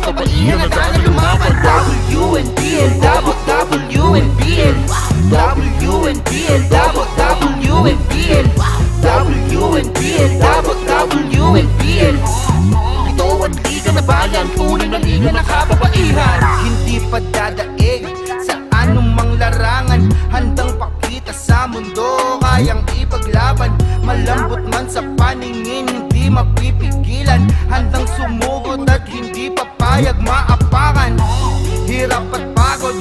kababaihan na tayo lumaban. WNBL, WNBL, WNBL, WNBL, WNBL, WNBL. Ito ang liga na bayan, tunay na liga na kababaihan. Hindi pa dadaig sa anumang larangan, handang pakita sa mundo, kayang ipaglaban. Malambot man sa paningin, hindi mapipigilan, handang sumugod at hindi papayag maapakan. Hirap at pagod,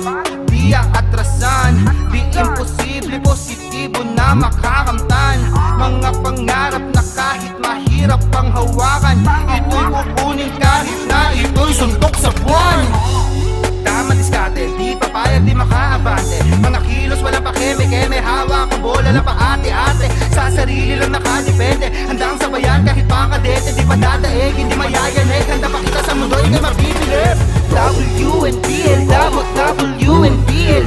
di aatrasan, di imposible, positibo na makakamtan. Mga pangarap na kahit mahirap pang hawakan, ito'y kukunin kahit na ito'y suntok sa buwan. Tama diskarte, di papayag, di makaabante. Mga kilos walang pakeme-keme, hawak ang bola lang pa-ate-ate. Sa sarili lang nakadepende, handang sabayan kahit pa kadete. Di pa dadaig, hindi mayayanig, handa pa kita sa mundo, ikay mabibilip. WNBL, WNBL,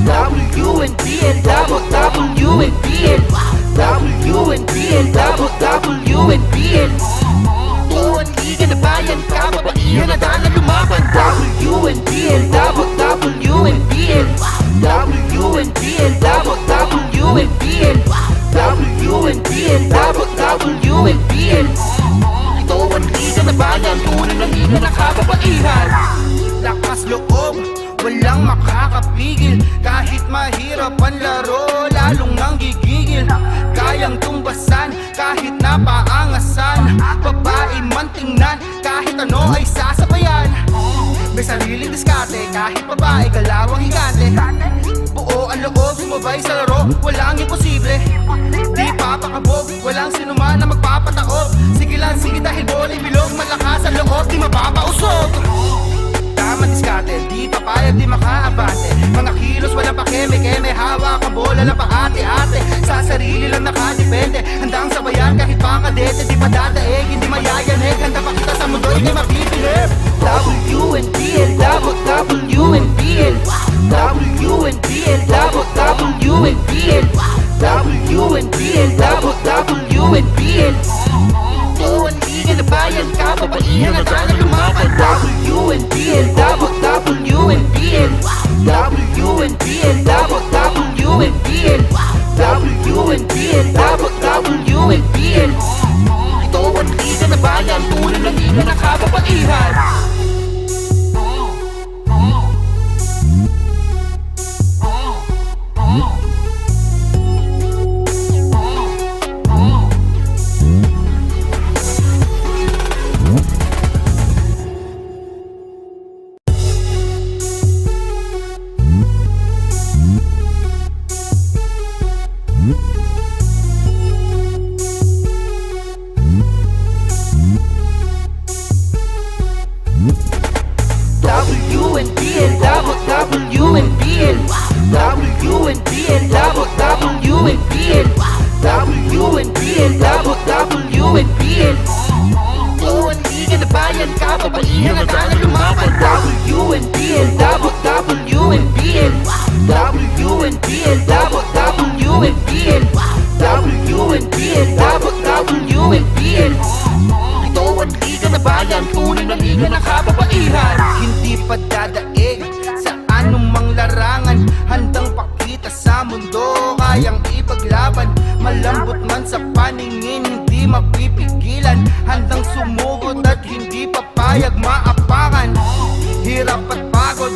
WNBL, WNBL, WNBL, WNBL. Tuwan liga na bayan, kababaihan na tayo lumaban. WNBL, WNBL, WNBL, WNBL, WNBL, WNBL. Ito ang liga na bayan, tunay na liga na kababaihan. Lakas loob, walang makakapigil, kahit mahirap ang laro, lalong nang gigigil. Kayang tumbasan, kahit napaangasan, babae man tingnan, kahit ano ay sasabayan. May sariling diskarte, kahit babae galawang higante. Buo ang loob, sumabay sa laro, walang imposible. Di papakabog, walang sinuman na magpapataob. Sige lang, sige dahil bola bilog, malakas ang loob, di mapapausog. Tama diskarte, di papayag, di makaabante. Mga kilos walang pakeme-keme, hawak ang bola lang pa-ate-ate. Sa sarili lang nakadepende, handang sabayan kahit pa kadete. Di pa dadaig, hindi mayayanig, handa pa kita sa mundo, ikay mabibilip. WNBL, WNBL, WNBL, WNBL, WNBL, WNBL. Tuwan liga na bayan, kababaihan na tayo lumaban. WNBL, WNBL, WNBL, WNBL, WNBL, WNBL. Ito ang liga na bayan, tunay na liga na kababaihan. WNBL, WNBL, WNBL, WNBL, WNBL, WNBL. Tuwan liga na bayan, kababaihan na tayo lumaban. WNBL, WNBL, WNBL, WNBL, WNBL, WNBL. Ito ang liga na bayan, tunay na liga na kababaihan. Hindi pa dadaig sa anumang larangan, handang pakita sa mundo, kayang ipaglaban. Malambot man sa paningin, hindi mapipigilan, handang sumugod at hindi papayag maapakan. Hirap at pagod,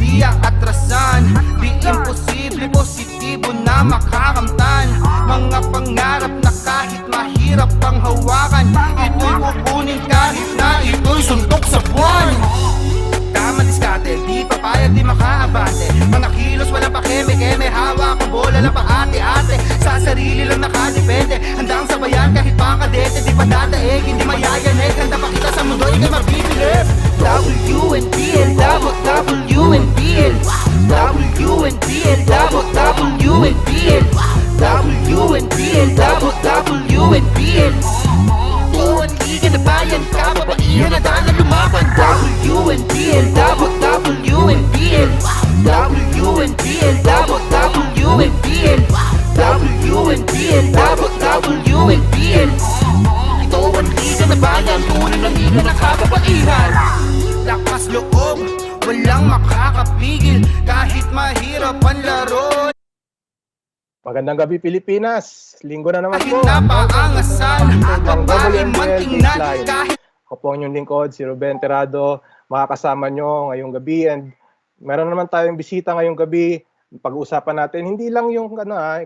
di aatrasan, di imposible, positibo na makakamtan. Mga pangarap na kahit mahirap pang hawakan, ito'y kukunin kahit na ito'y suntok sa buwan. Tama diskarte, di papayag, di makaabante. Mga kilos walang pakeme-keme, hawak ang bola lang pa-ate-ate. Sa sarili lang nakadepende, handang sabayan kahit pa kadete. Di pa dadaig, hindi mayayanig, handa pa kita sa mundo, ikay mabibilip. WNBL, WNBL, WNBL, WNBL, WNBL, WNBL. Tuwan liga na bayan, kababaihan na tayo lumaban. WNBL, WNBL, WNBL, WNBL, WNBL, WNBL. Ito ang liga na bayan, tunay na liga na kababaihan. Magandang gabi Pilipinas. Linggo na naman po. Napaangasan ang babae man tingnan kahit Ako po ang inyong lingkod, si Ruben Terrado. Makakasama nyo ngayong gabi and meron naman tayong bisita ngayong gabi. Pag-uusapan natin hindi lang yung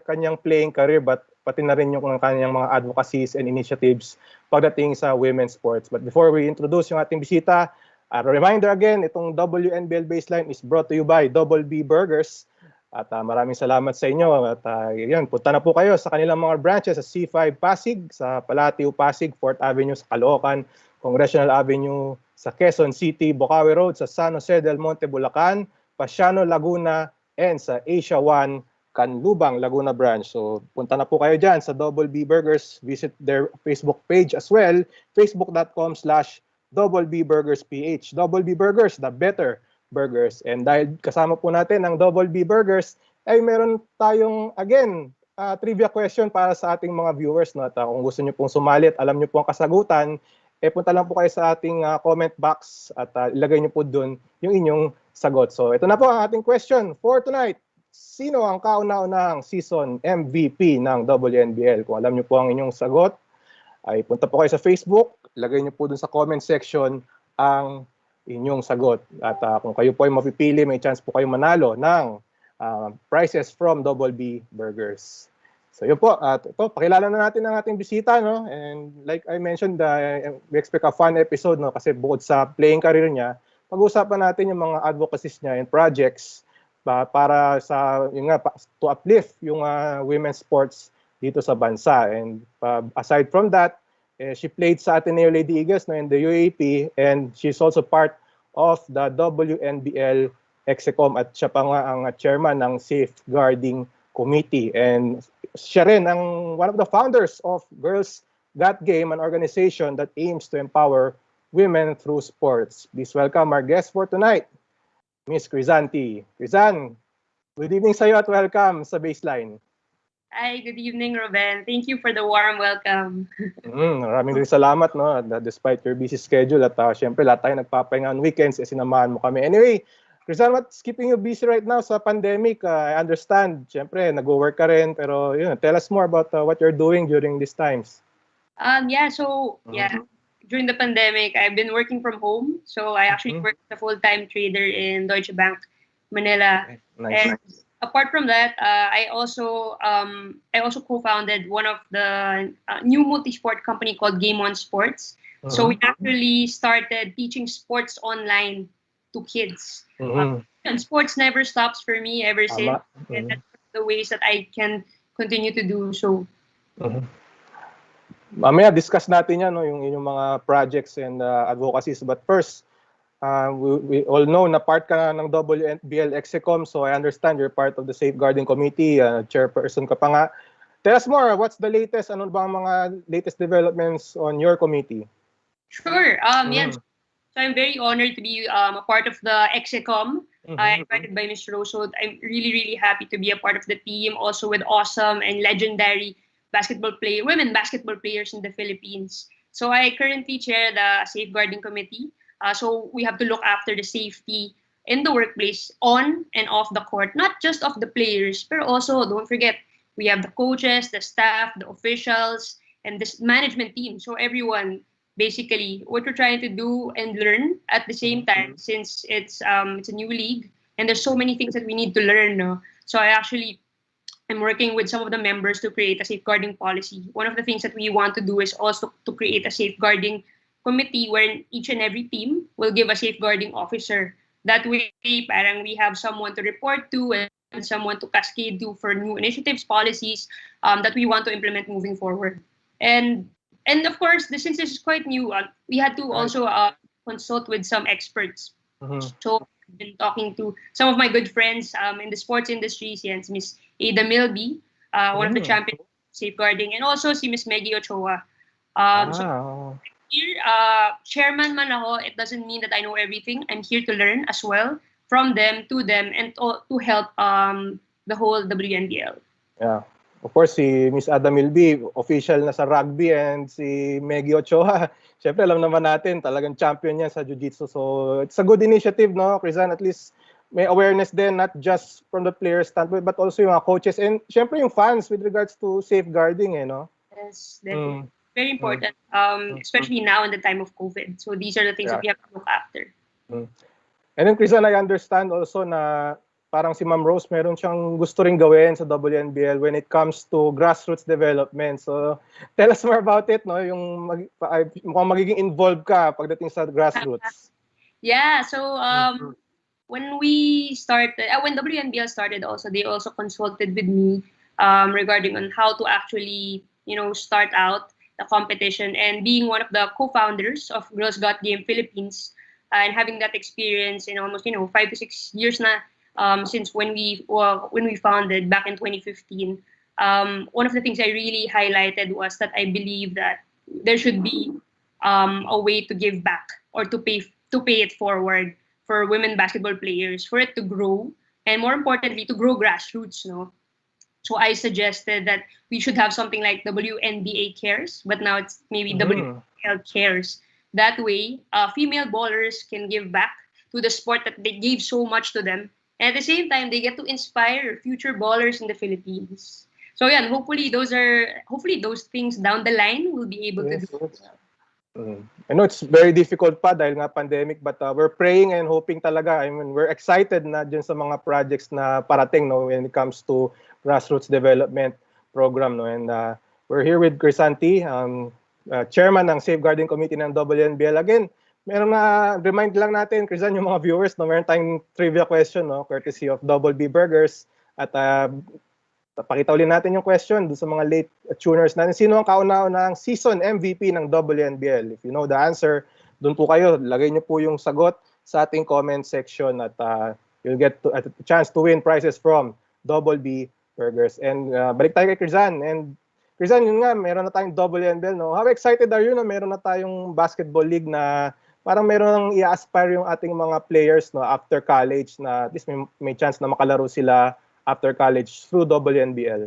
kanyang playing career but pati na rin yung kanyang mga advocacies and initiatives pagdating sa women's sports. But before we introduce yung ating bisita, a reminder again, itong WNBL Baseline is brought to you by Double B Burgers. At maraming salamat sa inyo. At yun, punta na po kayo sa kanilang mga branches sa C5 Pasig, sa Palatio Pasig, 4th Avenue sa Caloocan, Congressional Avenue sa Quezon City, Bocaue Road sa San Jose del Monte, Bulacan, Pasiano, Laguna, and sa Asia 1, Canlubang, Laguna branch. So punta na po kayo dyan sa Double B Burgers. Visit their Facebook page as well, facebook.com/doublebburgersph. Double B Burgers, the better burgers. And dahil kasama po natin ang Double B Burgers, ay meron tayong, again, trivia question para sa ating mga viewers. No? At kung gusto nyo pong sumalit, alam nyo po ang kasagutan, punta lang po kayo sa ating comment box at ilagay nyo po dun yung inyong sagot. So ito na po ang ating question for tonight. Sino ang kauna-unahang season MVP ng WNBL? Kung alam nyo po ang inyong sagot, ay punta po kayo sa Facebook, ilagay nyo po dun sa comment section ang inyong sagot. At kung kayo po ay mapipili, may chance po kayo manalo ng prizes from Double B Burgers. So yun po, at ito, pakilala na natin ang ating bisita, no? And like I mentioned, we expect a fun episode, no? Kasi bukod sa playing career niya, pag-uusapan natin yung mga advocacies niya and projects para sa, yun nga, to uplift yung women's sports dito sa bansa. And aside from that, she played sa Ateneo Lady Eagles, no, in the UAP, and she's also part of the WNBL Execom at siya pa nga ang chairman ng Safeguarding Committee. And siya rin ang one of the founders of Girls Got Game, an organization that aims to empower women through sports. Please welcome our guest for tonight, Miss Krizanne. Krizanne, good evening sa iyo at welcome sa Baseline. Hi, good evening, Ruben. Thank you for the warm welcome. Maraming rin salamat, no? Despite your busy schedule at syempre lahat tayo nagpapahinga on weekends, sinamahan mo kami. Anyway, Krizanne, what's keeping you busy right now sa pandemic? I understand, syempre nag-work ka rin, pero tell us more about what you're doing during these times. During the pandemic, I've been working from home. So I actually work as a full-time trader in Deutsche Bank, Manila. Nice. And apart from that, I also co-founded one of the new multi-sport company called Game On Sports. So we actually started teaching sports online to kids. And sports never stops for me ever since. And that's the ways that I can continue to do so. Mamaya discuss natin yan, no, yung inyong mga projects and advocacies. But first, we all know na part ka ng WNBL Execom, so I understand you're part of the Safeguarding Committee, chairperson ka pa nga. Tell us more, what's the latest, ano ba ang mga latest developments on your committee? Sure, yes. So I'm very honored to be a part of the Execom, invited by Ms. Rosso. I'm really, really happy to be a part of the team, also with awesome and legendary women basketball players in the Philippines. So I currently chair the Safeguarding Committee. So we have to look after the safety in the workplace, on and off the court, not just of the players, but also, don't forget, we have the coaches, the staff, the officials, and this management team. So everyone, basically, what we're trying to do and learn at the same time, since it's a new league, and there's so many things that we need to learn. No? So I'm working with some of the members to create a safeguarding policy. One of the things that we want to do is also to create a safeguarding committee where each and every team will give a safeguarding officer. That way, parang we have someone to report to and someone to cascade to for new initiatives, policies that we want to implement moving forward. And of course, since this is quite new, we had to also consult with some experts. So I've been talking to some of my good friends in the sports industry, since Miss Ada Milby, one of the champions safeguarding, and also si Miss Meggie Ochoa. So here, chairman man ako, it doesn't mean that I know everything. I'm here to learn as well from them, to them, and to help the whole WNBL. Yeah. Of course, si Miss Ada Milby, official na sa rugby, and si Meggie Ochoa, syempre alam naman natin, talagang champion niya sa jiu-jitsu. So it's a good initiative, no, Krizanne? At least may awareness din, not just from the players standpoint, but also yung mga coaches and syempre yung fans with regards to safeguarding, no? Yes, definitely. Very important, especially now in the time of COVID. So these are the things that we have to look after. And then, Krizanne, I understand also na parang si Ma'am Rose, meron siyang gusto ring gawin sa WNBL when it comes to grassroots development. So, tell us more about it, no? Yung mukhang magiging involved ka pagdating sa grassroots. Yeah, so when we started, when WNBL started also, they also consulted with me regarding on how to actually, start out the competition. And being one of the co-founders of Girls Got Game Philippines, and having that experience in almost 5 to 6 years na since when we founded back in 2015. One of the things I really highlighted was that I believe that there should be a way to give back or to pay it forward for women basketball players, for it to grow, and more importantly, to grow grassroots. So I suggested that we should have something like WNBA Cares, but now it's maybe WNBL Cares. That way, female ballers can give back to the sport that they gave so much to them. And at the same time, they get to inspire future ballers in the Philippines. So yeah, hopefully those things down the line will be able to do. I know it's very difficult pa dahil nga pandemic, but we're praying and hoping talaga. I mean, we're excited na dyan sa mga projects na parating, when it comes to grassroots development program, and we're here with Krizanne, chairman ng Safeguarding Committee ng WNBL. Again, meron na remind lang natin, Krizanne, yung mga viewers, meron tayong trivia question, courtesy of Double B Burgers. At pakita ulit natin yung question doon sa mga late tuners natin. Sino ang kauna-unahang season MVP ng WNBL? If you know the answer, doon po kayo. Lagay niyo po yung sagot sa ating comment section at you'll get a chance to win prizes from Double B Burgers. And balik tayo kay Krizanne. And Krizanne, yun nga, meron na tayong WNBL, How excited are you na meron na tayong basketball league na parang meron nang i-aspire yung ating mga players, after college, na at least may chance na makalaro sila after college through WNBL?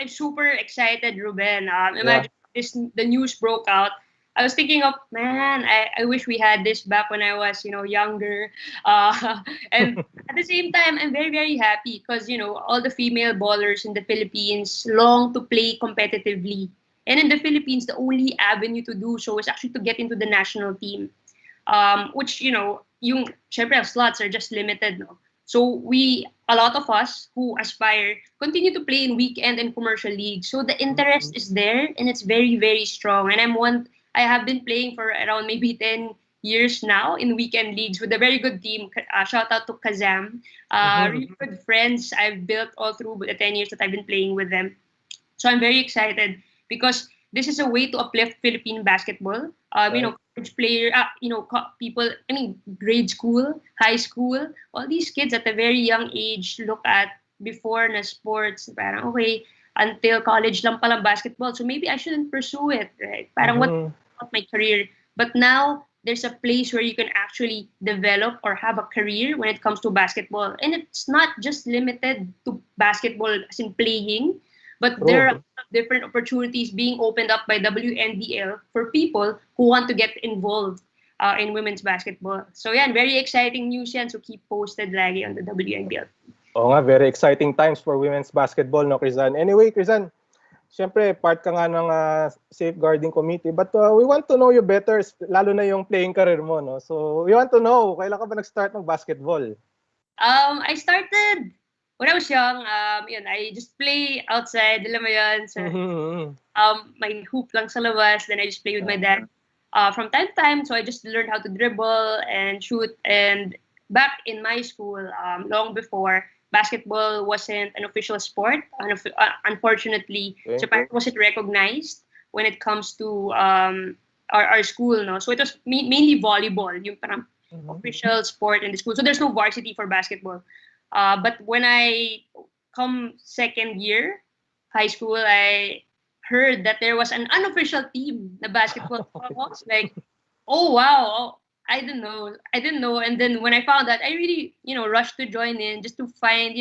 I'm super excited, Ruben. Imagine the news broke out. I was thinking of, man, I wish we had this back when I was, younger. And at the same time, I'm very, very happy because, all the female ballers in the Philippines long to play competitively. And in the Philippines, the only avenue to do so is actually to get into the national team, which, syempre, slots are just limited, So a lot of us who aspire continue to play in weekend and commercial leagues. So the interest is there and it's very, very strong. And I have been playing for around maybe 10 years now in weekend leagues with a very good team. Shout out to Krizanne. Really good friends I've built all through the 10 years that I've been playing with them. So I'm very excited because this is a way to uplift Philippine basketball. College player, people, grade school, high school, all these kids at a very young age look at before na sports, parang, okay, until college lang palang basketball, so maybe I shouldn't pursue it, right? Parang what my career? But now, there's a place where you can actually develop or have a career when it comes to basketball. And it's not just limited to basketball as in playing, but there are different opportunities being opened up by WNBL for people who want to get involved in women's basketball. So yeah, very exciting news yan. So keep posted lagi on the WNBL. Oo nga, very exciting times for women's basketball, Krizanne? Anyway, Krizanne, siyempre, part ka nga ng Safeguarding Committee, but we want to know you better, lalo na yung playing career mo, So we want to know, kailan ka ba nag-start ng basketball? I started when I was young. I just play outside, alam mo yun. So, may hoop lang sa labas, then I just play with my dad. From time to time, so I just learned how to dribble and shoot. And back in my school, long before, basketball wasn't an official sport. Unfortunately, Japan wasn't recognized when it comes to our school. So it was mainly volleyball, yung parang official sport in the school. So there's no varsity for basketball. But when I come second year high school, I heard that there was an unofficial team na basketball. I was like, oh wow, I didn't know. And then when I found that, I really, rushed to join in just to find,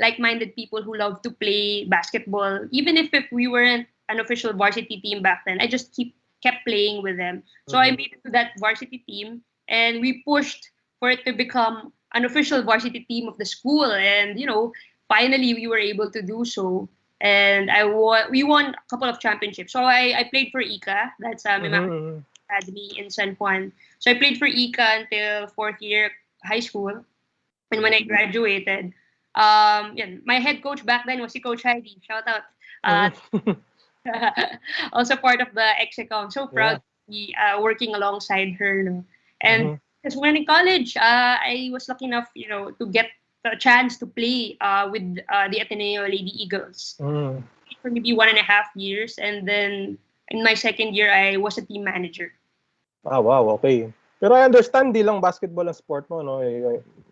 like-minded people who love to play basketball. Even if we weren't an official varsity team back then, I just kept playing with them. So I made it to that varsity team, and we pushed for it to become an official varsity team of the school, and finally we were able to do so. And we won a couple of championships. So I played for ICA. That's Mhm. Academy in San Juan. So I played for ICA until fourth year high school. And when I graduated, my head coach back then was si Coach Heidi. Shout out. Uh, Mhm. also part of the Execom. So proud Yeah. to be working alongside her. No? And Mhm. because when in college, I was lucky enough, to get the chance to play with the Ateneo Lady Eagles Mhm. for maybe 1.5 years, and then in my second year, I was a team manager. Ah, wow, okay. Pero I understand di lang basketball ang sport mo, no?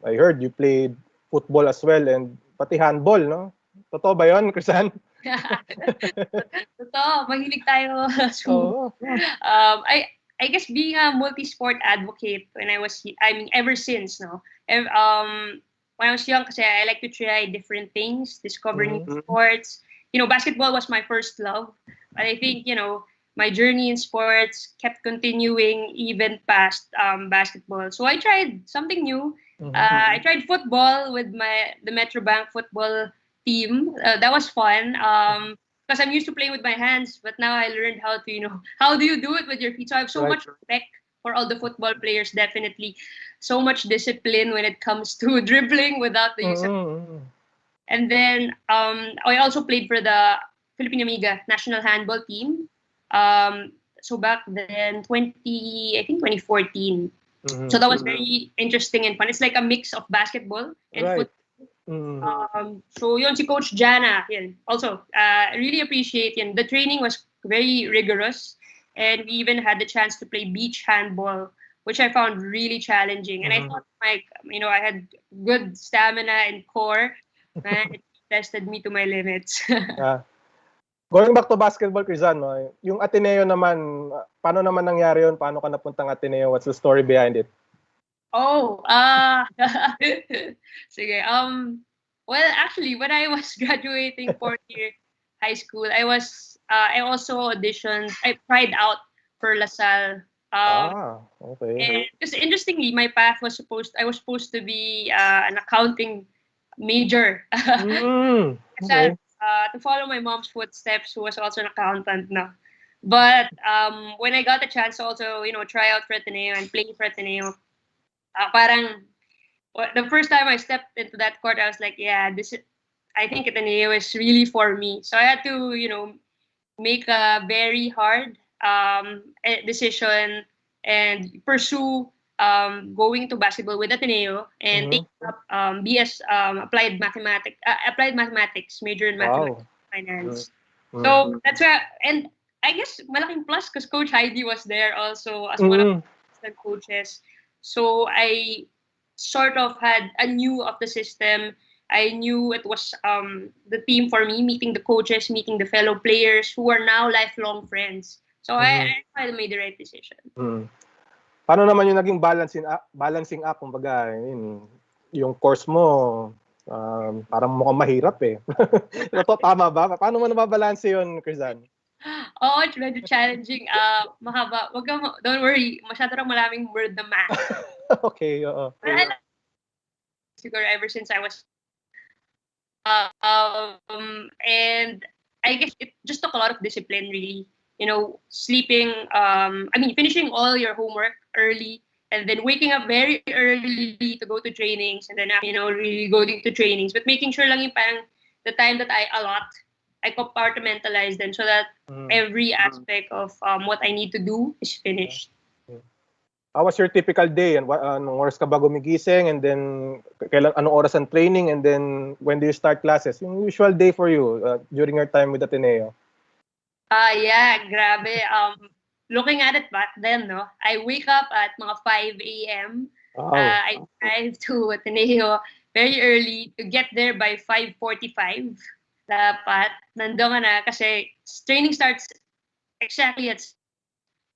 I heard you played football as well and pati handball, no? Totoo ba 'yon, Krizanne? Totoo, mahilig tayo Oo. I guess being a multi-sport advocate I mean, ever since, no? When I was young, kasi I like to try different things, discover new Mhm. sports. Basketball was my first love. But I think, my journey in sports kept continuing even past basketball. So I tried something new. Mhm. I tried football with the Metrobank football team. That was fun. Because I'm used to playing with my hands, but now I learned how to, how do you do it with your feet? So I have so Right. much respect for all the football players, definitely. So much discipline when it comes to dribbling without the use of. Mm. And then I also played for the Philippine Amiga national handball team. So back then, I think 2014. So Mhm. that was very interesting and fun. It's like a mix of basketball and Right. football. Mm. So yun, si Coach Jana, yun. Also, I really appreciate yun. The training was very rigorous, and we even had the chance to play beach handball, which I found really challenging. And I Mhm. thought, I had good stamina and core, and it tested me to my limits. Yeah. Going back to basketball, Krizanne, no? Yung Ateneo naman, paano naman nangyari yun? Paano ka napuntang Ateneo? What's the story behind it? Oh, sige. Well, actually, when I was graduating fourth year high school, I also auditioned. I tried out for LaSalle. Ah, okay. And because interestingly, my path I was supposed to be an accounting major. Mm. LaSalle, Okay. to follow my mom's footsteps, who was also an accountant now. But when I got the chance to also, try out for Ateneo and play for Ateneo, parang the first time I stepped into that court, I was like, yeah, I think Ateneo is really for me. So I had to, make a very hard decision and pursue going to basketball with Ateneo and Mhm. taking up BS applied mathematics, major in mathematics Wow. and Mm. finance. Mm. So that's where, and I guess malaking plus because Coach Heidi was there also as one of Mm. the coaches. So I sort of I knew of the system. I knew it was the team for me, meeting the coaches, meeting the fellow players who are now lifelong friends. So Mhm. I made the right decision. Mm. Paano naman yung naging balancing act kumbaga, yung course mo, parang mukhang mahirap, eh. Tama ba? Paano mo nababalanse yun, Krizanne? Oh, it's medyo challenging. Mahaba. Don't worry. Masyado lang maraming word na math. Okay, oo. But I like siguro ever since I was and I guess it just took a lot of discipline, really. Sleeping. Finishing all your homework early, and then waking up very early to go to trainings, and then really going to trainings, but making sure lang yung parang the time that I allot, I compartmentalize them so that Mm. every aspect of what I need to do is finished. How was your typical day? And anong oras ka ba gumigising? And then, anong oras ang training? And then, when do you start classes? Yung usual day for you during your time with Ateneo. Yeah, grabe. Looking at it back then, no, I wake up at mga 5 a.m. Wow. I drive to Ateneo very early to get there by 5:45. Dapat nandoon ka na kasi training starts exactly at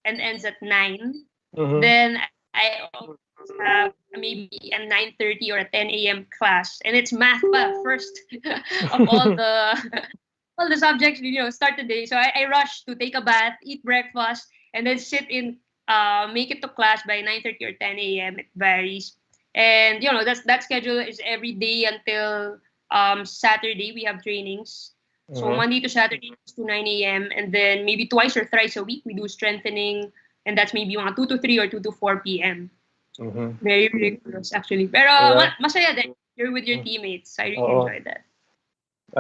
and ends at 9. Mhm. Then I always have maybe a 9:30 or a 10 a.m. class, and it's math pa first of all the subjects, start the day. So I rush to take a bath, eat breakfast, and then make it to class by 9:30 or 10 a.m. It varies. And that schedule is every day until Saturday. We have trainings. So Monday to Saturday is to 9 a.m. and then maybe twice or thrice a week we do strengthening, and that's maybe mga 2 to 3 or 2 to 4 p.m. Very rigorous actually. Pero masaya din. You're with your teammates. I really enjoyed that.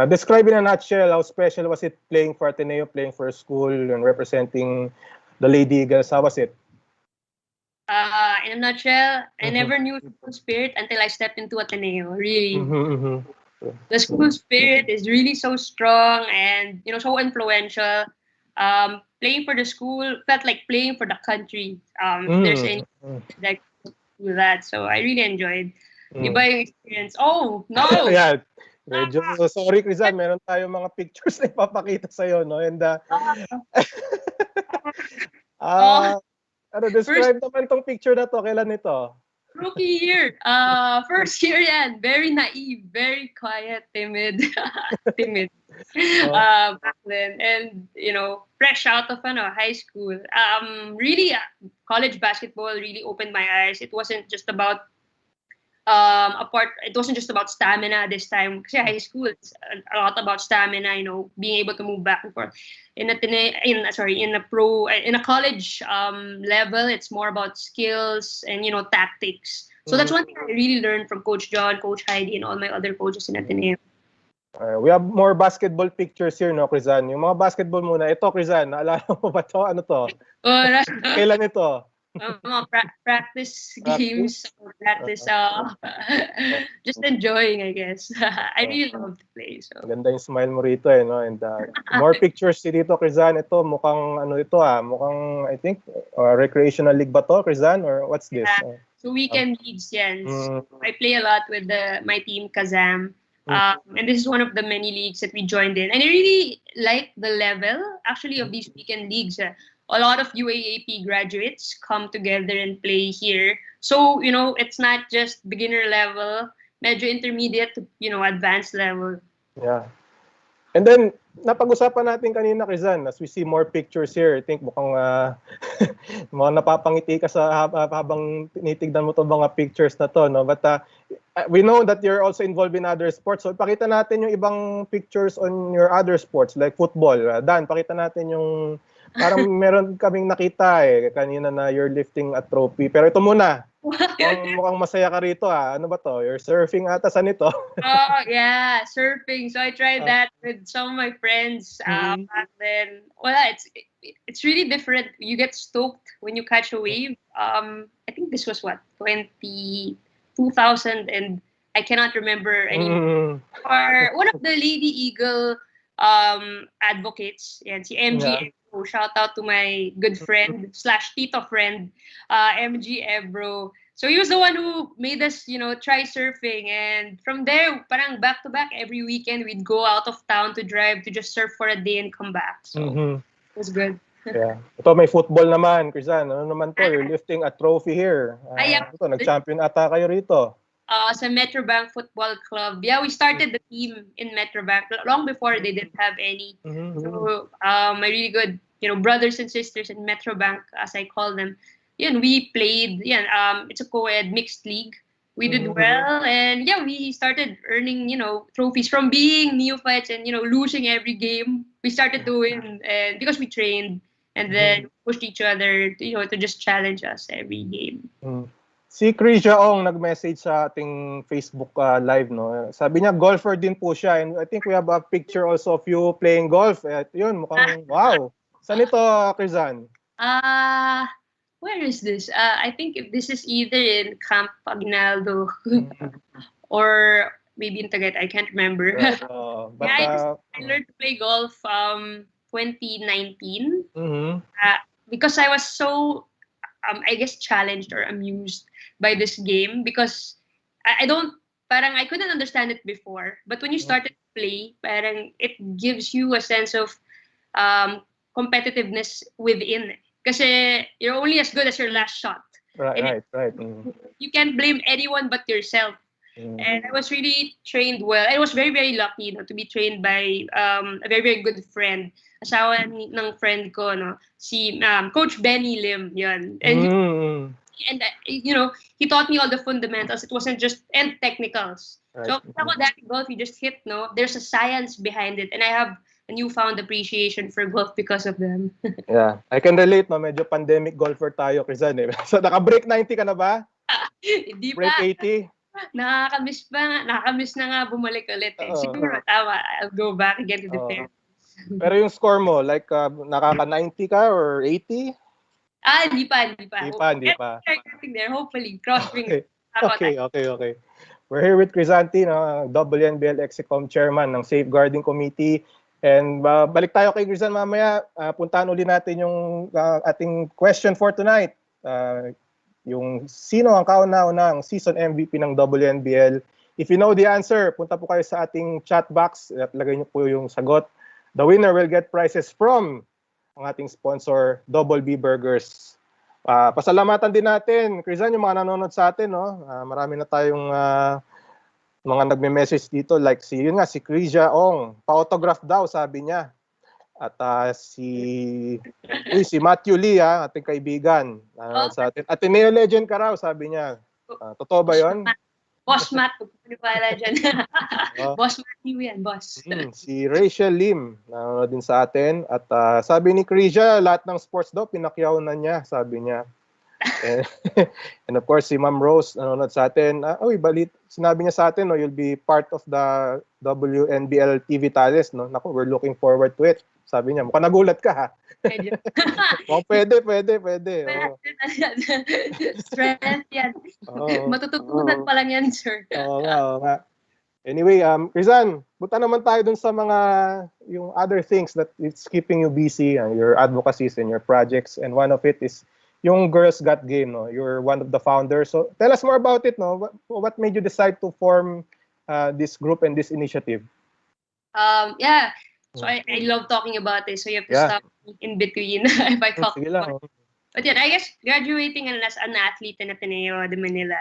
Describe in a nutshell, how special was it playing for Ateneo, playing for a school, and representing the Lady Eagles? How was it? In a nutshell, I never knew school spirit until I stepped into Ateneo. Really, the school spirit is really so strong and so influential. Playing for the school felt like playing for the country. If there's any that do that, so I really enjoyed the buying experience. Oh no! Yeah. Medyo sorry, Krizanne, meron tayong mga pictures na ipapakita sa'yo, no? And describe naman tong picture na to. Kailan ito? Rookie year. First year yan. Very naive, very quiet, timid. Back then. And, fresh out of high school. Really, college basketball really opened my eyes. It wasn't just about it wasn't just about stamina this time. Kasi high school, it's a lot about stamina, being able to move back and forth. In a college level, it's more about skills and tactics. So that's one thing I really learned from Coach John, Coach Heidi, and all my other coaches in Ateneo. We have more basketball pictures here, no, Krizanne? Yung mga basketball muna. Ito, Krizanne, naalala mo ba to? Ano to? Kailan ito? Practice games, just enjoying, I guess. I really love to play. So. Ganda yung smile mo rito, no? And more pictures dito, Krizanne. Ito, mukhang mukhang, I think, recreational league ba to, Krizanne? Or what's this? So weekend leagues, yan. So I play a lot with my team, Kazam. And this is one of the many leagues that we joined in. And I really like the level, actually, of these weekend leagues. A lot of UAAP graduates come together and play here. So, it's not just beginner level, medyo intermediate to, advanced level. Yeah. And then, napag-usapan natin kanina, Krizanne, as we see more pictures here, I think mukhang napapangiti ka habang tinitignan mo itong mga pictures na to, no? But we know that you're also involved in other sports. So, pakita natin yung ibang pictures on your other sports, like football. Dan, pakita natin yung parang meron kaming nakita kanina na you're lifting a trophy. Pero ito muna, mukhang masaya ka rito Ano ba to? You're surfing ata, saan ito? Oh, yeah, surfing. So I tried that with some of my friends back then. Well, it's really different. You get stoked when you catch a wave. I think this was 2000, and I cannot remember anymore. Or one of the Lady Eagle advocates, si MG. Shout out to my good friend / tito friend, MG Ebro. So he was the one who made us, try surfing. And from there, parang back to back, every weekend we'd go out of town to drive to just surf for a day and come back. So it was good. Yeah. Ito may football naman, Krizanne. Ano naman to? You're lifting a trophy here. Ito, nag-champion ata kayo rito. Sa Metrobank Football Club. Yeah, we started the team in Metrobank long before they didn't have any. So my really good, brothers and sisters in Metrobank, as I call them, we played. It's a co-ed mixed league. We did well, and we started earning, trophies from being neophytes and losing every game. We started to win, and because we trained and then pushed each other, to just challenge us every game. Si Krizia Ong nag-message sa ating Facebook live, no? Sabi niya, golfer din po siya. And I think we have a picture also of you playing golf. Yun, mukhang wow. Saan ito, Krizanne? Where is this? I think this is either in Camp Aguinaldo or maybe in Tagaytay. I can't remember. I learned to play golf 2019 because I was so, I guess, challenged or amused by this game because I couldn't understand it before. But when you started to play, parang it gives you a sense of competitiveness within. Kasi you're only as good as your last shot. Right. You can't blame anyone but yourself. And I was really trained well. I was very, very lucky to be trained by a very, very good friend. Asawa ng friend ko, si Coach Benny Lim. Yan. And and he taught me all the fundamentals. It wasn't just and technicals. Right. So ako dati golf, you just hit, no? There's a science behind it, and I have a newfound appreciation for golf because of them. Yeah, I can relate, no? Medyo pandemic golfer tayo, Krizanne, eh. So, naka-break 90 ka na ba? Hindi Break pa. 80? Nakakamiss na nga bumalik ulit eh. Siguro, tama. I'll go back again to the fair. Pero yung score mo, like, nakaka-90 ka or 80? Hindi pa. Hindi pa. Getting there, hopefully. Cross fingers. Okay. We're here with Krizanne, no, WNBL Execom Chairman ng Safeguarding Committee. And balik tayo kay Krizanne mamaya. Puntahan uli natin yung ating question for tonight. Yung sino ang kauna-unang season MVP ng WNBL. If you know the answer, punta po kayo sa ating chat box at lagay niyo po yung sagot. The winner will get prizes from ang ating sponsor, Double B Burgers. Pasalamatan din natin, Krizanne, yung mga nanonood sa atin, no? Marami na tayong mga nagme-message dito, like si Krizia Ong, pa-autograph daw, sabi niya. At si Matthew Lee, ating kaibigan, sa atin. Ateneo legend ka raw, sabi niya. Totoo ba 'yon? Boss Matt, pala dyan. Boss Matthew yan, boss. Si Rachel Lim, nanonood din sa atin. At sabi ni Krizia, lahat ng sports daw, pinakyaw na niya, sabi niya. And of course, si Ma'am Rose, nanonood sa atin. Sinabi niya sa atin, no, you'll be part of the WNBL TV Tales. No? Naku, we're looking forward to it. Sabi niya, mukhang nagulat ka, ha? Pwede. Strength yan. Matututunan pa lang yan, sir. Oo nga. Anyway, Krizanne, punta naman tayo dun sa mga yung other things that it's keeping you busy, your advocacies and your projects. And one of it is yung Girls Got Game. No? You're one of the founders. So tell us more about it. No? What made you decide to form this group and this initiative? Yeah. So I love talking about this. So you have to stop in between if I talk about it. But yeah, I guess graduating as an athlete in Ateneo de Manila,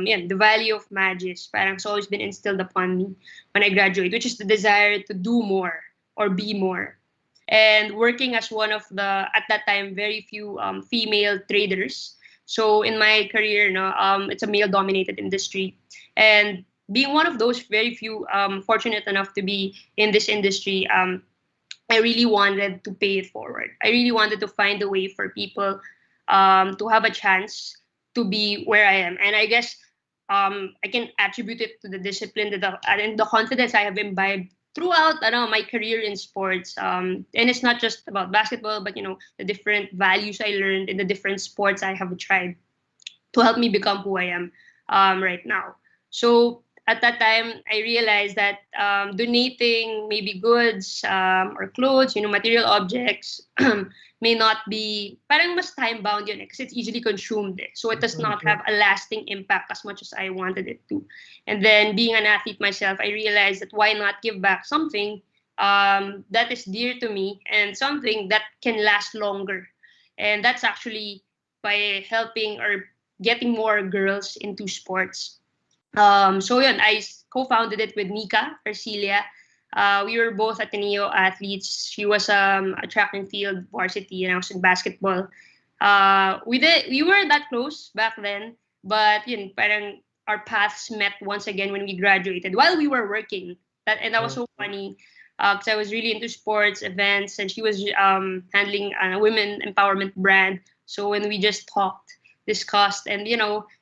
the value of Magis parang it's always been instilled upon me when I graduate, which is the desire to do more or be more. And working as one of the, at that time, very few female traders. So in my career, it's a male-dominated industry. And being one of those very few fortunate enough to be in this industry, I really wanted to pay it forward. I really wanted to find a way for people to have a chance to be where I am. And I guess I can attribute it to the discipline and the confidence I have imbibed throughout my career in sports. And it's not just about basketball, but the different values I learned in the different sports I have tried to help me become who I am right now. So at that time, I realized that donating maybe goods or clothes, material objects, may not be, parang mas time-bound yun because it's easily consumed. So it does not have a lasting impact as much as I wanted it to. And then being an athlete myself, I realized that why not give back something that is dear to me and something that can last longer. And that's actually by helping or getting more girls into sports. So yun, I co-founded it with Nika Arcilia. We were both Ateneo athletes. She was a track and field varsity, and I was in basketball. We weren't that close back then, but parang our paths met once again when we graduated while we were working. That was so funny because I was really into sports events, and she was handling a women empowerment brand. So when we just talked, discussed, and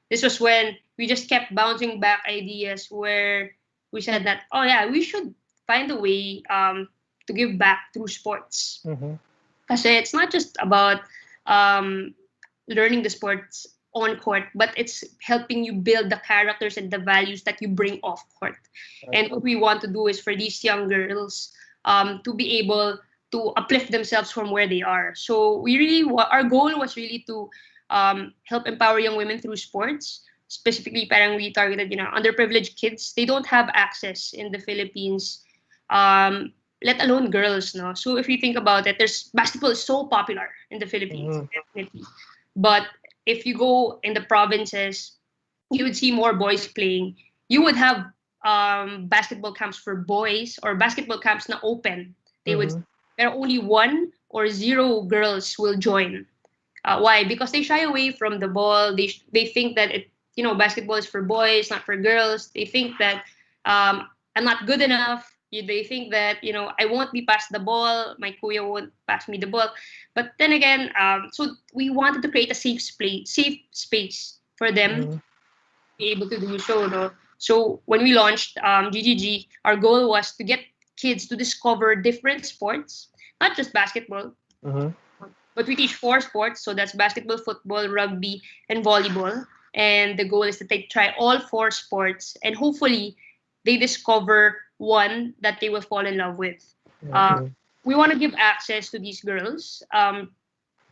this was when we just kept bouncing back ideas where we said that, we should find a way to give back through sports. Because it's not just about learning the sports on court, but it's helping you build the characters and the values that you bring off court. And what we want to do is for these young girls to be able to uplift themselves from where they are. So our goal was really to help empower young women through sports. Specifically, parang we targeted, underprivileged kids. They don't have access in the Philippines, let alone girls, no? So if you think about it, basketball is so popular in the Philippines, definitely. But if you go in the provinces, you would see more boys playing. You would have basketball camps for boys or basketball camps na open. There are only 1 or 0 girls will join. Why? Because they shy away from the ball. They think that basketball is for boys, not for girls. They think that I'm not good enough. They think that I won't be passed the ball. My kuya won't pass me the ball. But then again, so we wanted to create a safe space for them Mm-hmm. be able to do so. No? So when we launched GGG, our goal was to get kids to discover different sports, not just basketball, Mm-hmm. but we teach four sports. So that's basketball, football, rugby, and volleyball. And the goal is to try all four sports, and hopefully, they discover one that they will fall in love with. Uh, Mm-hmm. we want to give access to these girls.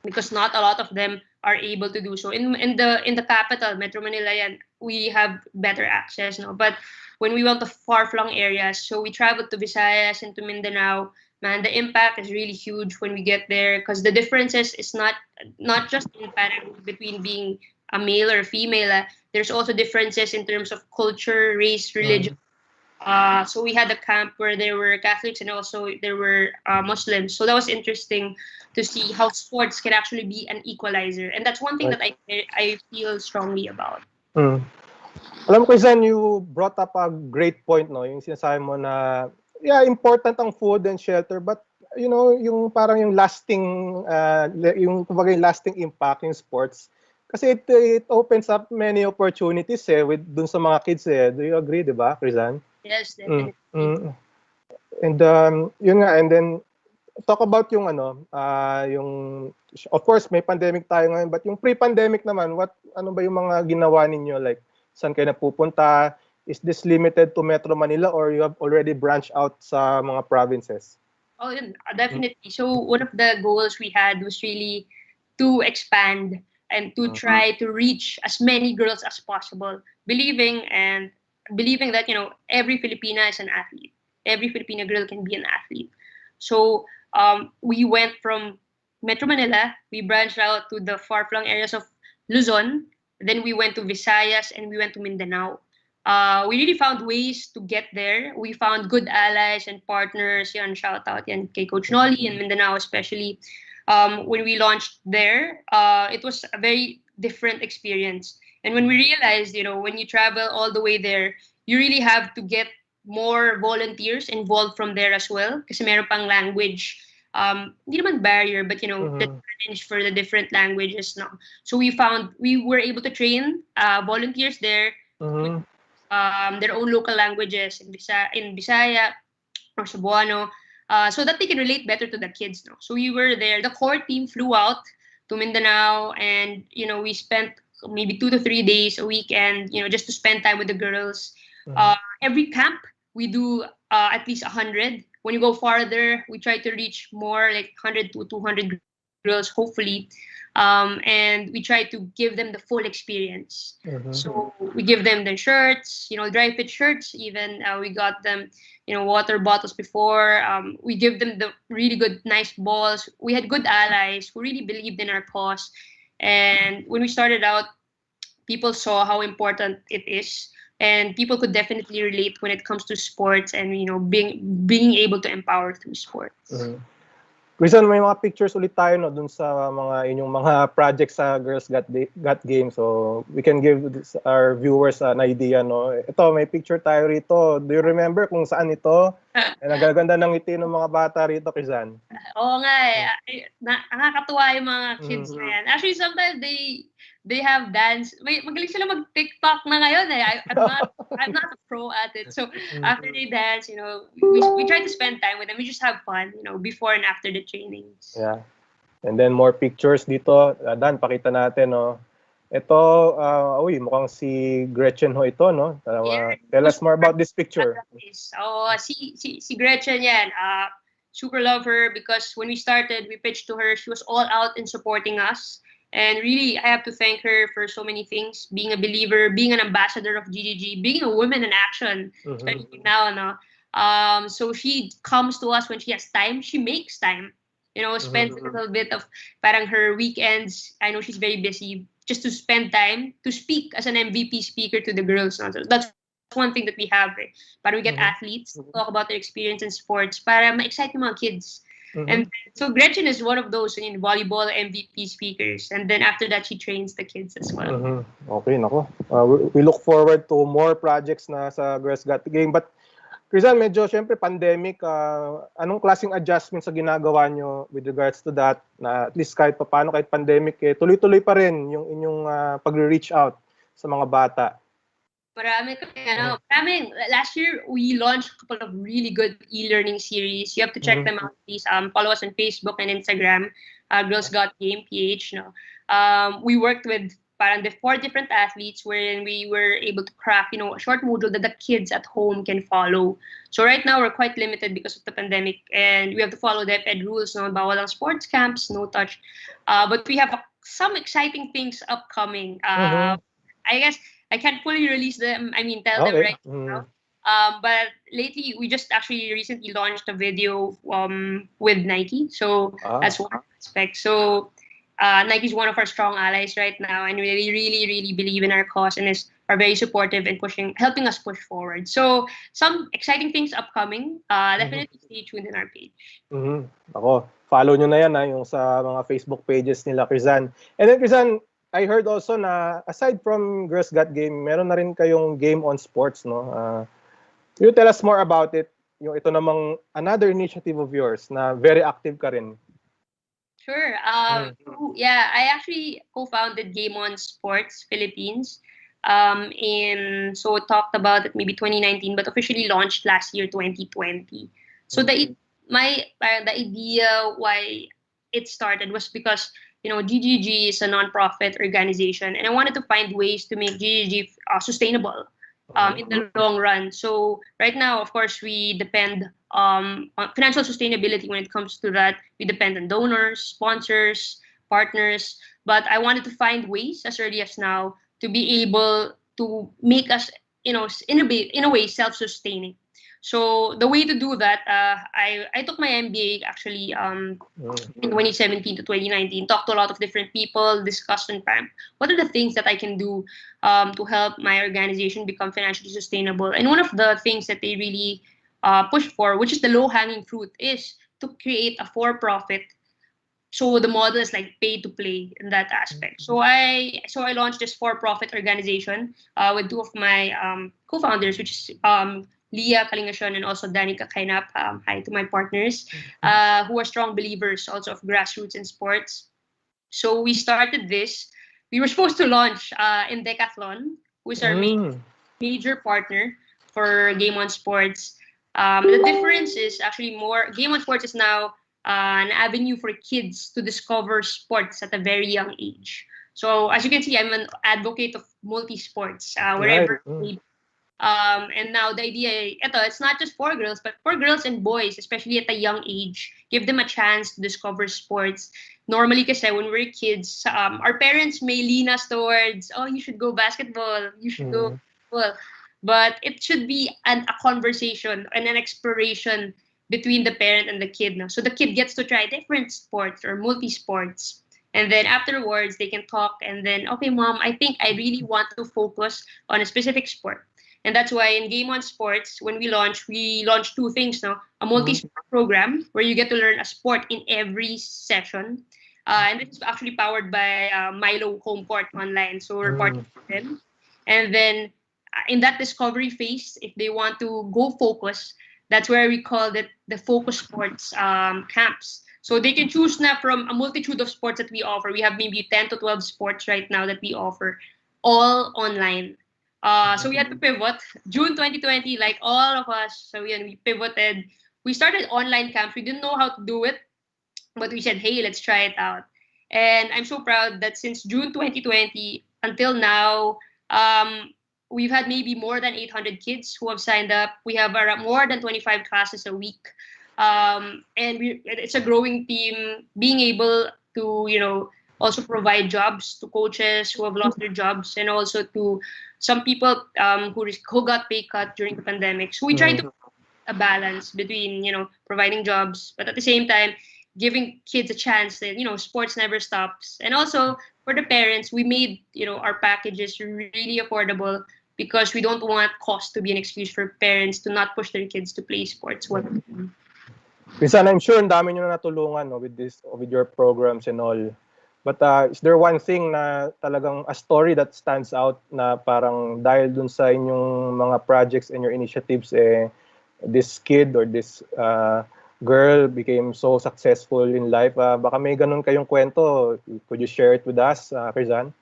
Because not a lot of them are able to do so. In the capital, Metro Manila, yan, we have better access, no. But when we went to far-flung areas, so we traveled to Visayas and to Mindanao. Man, the impact is really huge when we get there because the differences is not just in parang between being a male or a female. There's also differences in terms of culture, race, religion. So we had a camp where there were Catholics and also there were Muslims. So that was interesting to see how sports can actually be an equalizer, and that's one thing Right. that I feel strongly about. Mm. Alam ko, Izan, you brought up a great point, no? Yung sinasabi mo na, yeah, important ang food and shelter, but, yung parang yung lasting, kumbaga yung lasting impact yung sports. Kasi it opens up many opportunities dun sa mga kids Do you agree, di ba, Krizanne? Yes, Mm. definitely. Mm. And yun nga, and then talk about yung yung of course may pandemic tayo ngayon, but yung pre-pandemic naman, ano ba yung mga ginawa ninyo, like saan kayo napupunta? Is this limited to Metro Manila or you have already branched out sa mga provinces? Oh, definitely. So one of the goals we had was really to expand and to try to reach as many girls as possible, believing that every Filipina is an athlete. Every Filipina girl can be an athlete. So we went from Metro Manila, we branched out to the far-flung areas of Luzon, then we went to Visayas and we went to Mindanao. We really found ways to get there. We found good allies and partners. Yan, shout out yan kay Coach Nolly in Mindanao especially. When we launched there, it was a very different experience. And when we realized, when you travel all the way there, you really have to get more volunteers involved from there as well. Kasi meron pang language, hindi naman barrier, but the challenge for the different languages. No? So we were able to train volunteers there with their own local languages in Bisaya or Cebuano, so that they can relate better to the kids. No? So we were there. The core team flew out to Mindanao, and we spent maybe 2 to 3 days a weekend, just to spend time with the girls. Every camp we do at least 100. When you go farther, we try to reach more, like 100 to 200 girls, hopefully. And we try to give them the full experience. So we give them the shirts, dry fit shirts. Even we got them, water bottles before. We give them the really good, nice balls. We had good allies who really believed in our cause. And when we started out, people saw how important it is, and people could definitely relate when it comes to sports and being able to empower through sports. Krizanne, may mga pictures ulit tayo dun sa mga inyong mga projects sa Girls Got Game, so we can give our viewers an idea. Ito, may picture tayo rito. Do you remember kung saan ito? Nagaganda ng ngiti ng mga bata rito, Krizanne. Oo nga nakakatuwa yung mga kids na yan. Actually, sometimes they have dance. Magaling sila mag-TikTok na ngayon I'm not a pro at it. So after they dance, we try to spend time with them. We just have fun, before and after the trainings. Yeah. And then more pictures dito. Dan, pakita natin, Ito, mukhang si Gretchen ito, no? Yeah, Tell us more about this picture. Si Gretchen yan. Super love her because when we started, we pitched to her. She was all out in supporting us. And really, I have to thank her for so many things. Being a believer, being an ambassador of GGG, being a woman in action, especially now. So she comes to us when she has time. She makes time. Spends a little bit of parang her weekends. I know she's very busy, just to spend time to speak as an MVP speaker to the girls. So that's one thing that we have. Para we get athletes to talk about their experience in sports para ma-excite yung mga kids. And so Gretchen is one of those in volleyball MVP speakers. And then after that, she trains the kids as well. Okay, nako. We look forward to more projects na sa Girls Got Game. But Krizanne, medyo syempre pandemic, anong klaseng adjustments sa ginagawa nyo with regards to that? Na at least kahit paano, kahit pandemic, tuloy-tuloy pa rin yung inyong pag-reach out sa mga bata. Last year, we launched a couple of really good e-learning series. You have to check them out, please. Follow us on Facebook and Instagram, Girls Got Game, PH. No? We worked with the 4 different athletes wherein we were able to craft, a short module that the kids at home can follow. So right now, we're quite limited because of the pandemic, and we have to follow the EPED rules, no? Bawal ang sports camps, no touch. But we have some exciting things upcoming. I guess I can't fully release them. Tell them right now. But lately, we just actually recently launched a video with Nike. So that's one aspect. So Nike is one of our strong allies right now, and we really, really believe in our cause and are very supportive and helping us push forward. So some exciting things upcoming. Definitely stay tuned in our page. Ako, follow nyo na yan yung sa mga Facebook pages nila, Krizanne. And then Krizanne, I heard also na aside from Girls Got Game, meron na rin kayong Game on Sports, no? Can you tell us more about it? Yung ito namang another initiative of yours na very active ka rin. Sure. I actually co-founded Game on Sports Philippines. So talked about it maybe 2019, but officially launched last year, 2020. So the idea why it started was because GGG is a non-profit organization, and I wanted to find ways to make GGG sustainable in the long run. So right now, of course, we depend on financial sustainability when it comes to that. We depend on donors, sponsors, partners. But I wanted to find ways as early as now to be able to make us, in a way, self-sustaining. So the way to do that, I took my MBA actually in 2017 to 2019, talked to a lot of different people, discussed on what are the things that I can do to help my organization become financially sustainable. And one of the things that they really push for, which is the low-hanging fruit, is to create a for-profit. So the model is like pay to play in that aspect. So I launched this for-profit organization with 2 of my co-founders, which is Leah Kalingasyon and also Danica Kainap. Hi to my partners, who are strong believers also of grassroots in sports. So we started this. We were supposed to launch in Decathlon, who is our major partner for Game on Sports. The difference is actually Game on Sports is now an avenue for kids to discover sports at a very young age. So as you can see, I'm an advocate of multi-sports wherever. And now the idea, it's not just for girls, but for girls and boys, especially at a young age, give them a chance to discover sports. Normally, kasi when we're kids, our parents may lean us towards, you should go basketball, you should go football. But it should be a conversation and an exploration between the parent and the kid. No? So the kid gets to try different sports or multi-sports. And then afterwards, they can talk and then, okay, mom, I think I really want to focus on a specific sport. And that's why in Game on Sports, when we launched 2 things. No? A multi-sport program where you get to learn a sport in every session. And this is actually powered by Milo Home Court Online. So we're partnering with them. And then in that discovery phase, if they want to go focus, that's where we call it the focus sports camps. So they can choose now from a multitude of sports that we offer. We have maybe 10 to 12 sports right now that we offer, all online. So we had to pivot. June 2020, like all of us, so we pivoted. We started online camps. We didn't know how to do it, but we said, hey, let's try it out. And I'm so proud that since June 2020 until now, we've had maybe more than 800 kids who have signed up. We have more than 25 classes a week. And it's a growing team, being able to, also provide jobs to coaches who have lost their jobs, and also to some people who got pay cut during the pandemic. So we try to a balance between, providing jobs, but at the same time, giving kids a chance that, sports never stops. And also for the parents, we made, our packages really affordable because we don't want cost to be an excuse for parents to not push their kids to play sports. Krizanne, I'm sure ang dami nyo na natulungan no, with your programs and all. But is there one thing na talagang a story that stands out na parang dahil dun sa inyong mga projects and your initiatives, this kid or this girl became so successful in life? Baka may ganun kayong kwento. Could you share it with us, Krizanne?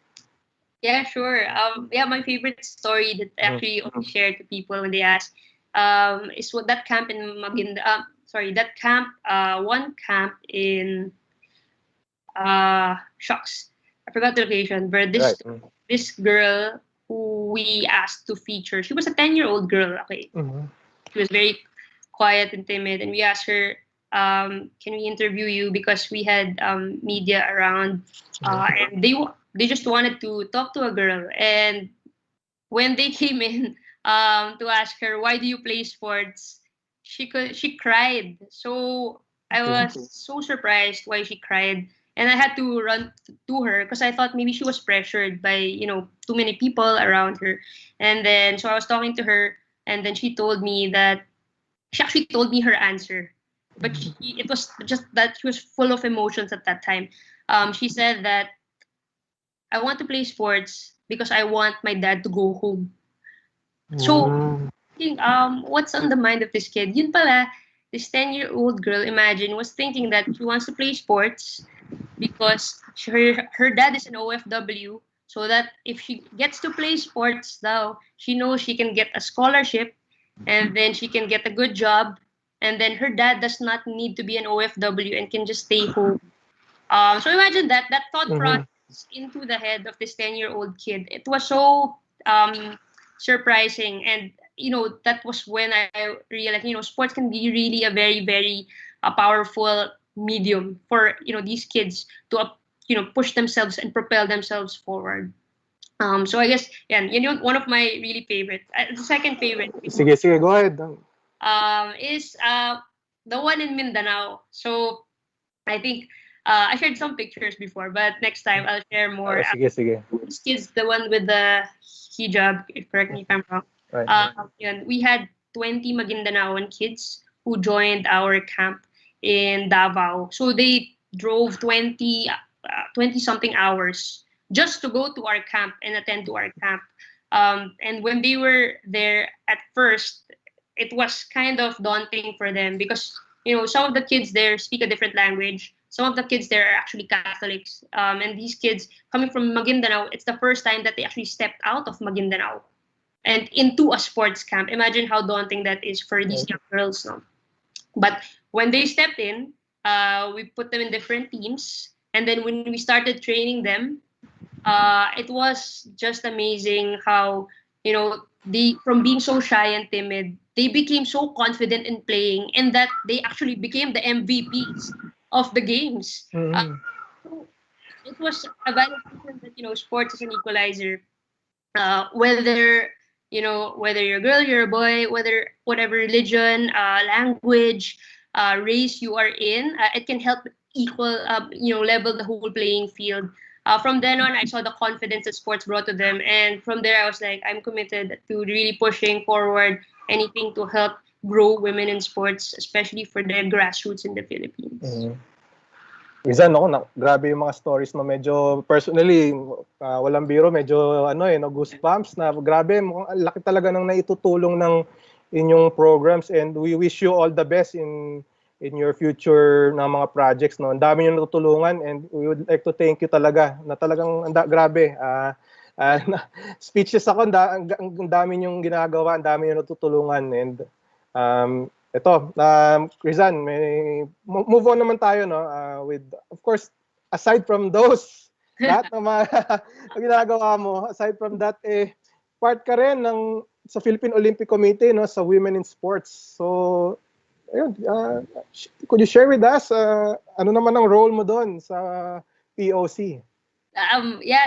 Yeah, sure. My favorite story that I actually only share to people when they ask is what that camp in Maguindanao. That camp, one camp in shucks, I forgot the location. But this girl who we asked to feature, she was a 10-year-old girl. Okay, she was very quiet and timid, and we asked her, "Can we interview you?" Because we had media around, and they just wanted to talk to a girl. And when they came in to ask her, "Why do you play sports?" She cried. So I was so surprised why she cried, and I had to run to her because I thought maybe she was pressured by too many people around her. And then so I was talking to her, and then she told me that she actually told me her answer, but it was just that she was full of emotions at that time. She said that I want to play sports because I want my dad to go home. So, what's on the mind of this kid? Yun pala, this 10-year-old girl, imagine, was thinking that she wants to play sports because her dad is an OFW, so that if she gets to play sports now, she knows she can get a scholarship and then she can get a good job, and then her dad does not need to be an OFW and can just stay home. So imagine that thought process into the head of this 10-year-old kid. It was so surprising, and that was when I realized sports can be really a very very powerful medium for these kids to push themselves and propel themselves forward. So I guess one of my really favorite, the second favorite. Sige, go ahead. Is the one in Mindanao. So I think I shared some pictures before, but next time I'll share more. Sige. This kid's the one with the hijab. Correct me if I'm wrong. Right. We had 20 Maguindanaoan kids who joined our camp in Davao. So they drove 20 something hours just to go to our camp and attend to our camp. And when they were there at first, it was kind of daunting for them because some of the kids there speak a different language. Some of the kids there are actually Catholics, and these kids coming from Maguindanao, it's the first time that they actually stepped out of Maguindanao and into a sports camp. Imagine how daunting that is for these young girls. No? But when they stepped in, we put them in different teams, and then when we started training them, it was just amazing how they, from being so shy and timid, they became so confident in playing, and that they actually became the MVPs of the games. So it was a validation that sports is an equalizer. Whether whether you're a girl, you're a boy, whether whatever religion, language, race you are in, it can help equal level the whole playing field. From then on, I saw the confidence that sports brought to them, and from there I was like, I'm committed to really pushing forward anything to help grow women in sports, especially for the grassroots in the Philippines. Krizanne, grabe yung mga stories mo. Medyo personally, walang biro, medyo goosebumps na grabe. Laki talaga ng naitutulong ng inyong programs, and we wish you all the best in your future na mga projects. No? Ang dami yung natutulungan, and we would like to thank you talaga. Na talagang grabe. Speechless ako, ang dami yung ginagawa, ang dami yung natutulungan. And ito, Krizanne, move on naman tayo, no? With, of course, aside from those, lahat ng mga ginagawa mo, aside from that, part ka rin sa Philippine Olympic Committee, no, sa Women in Sports. So, ayun, could you share with us, ano naman ang role mo doon sa POC?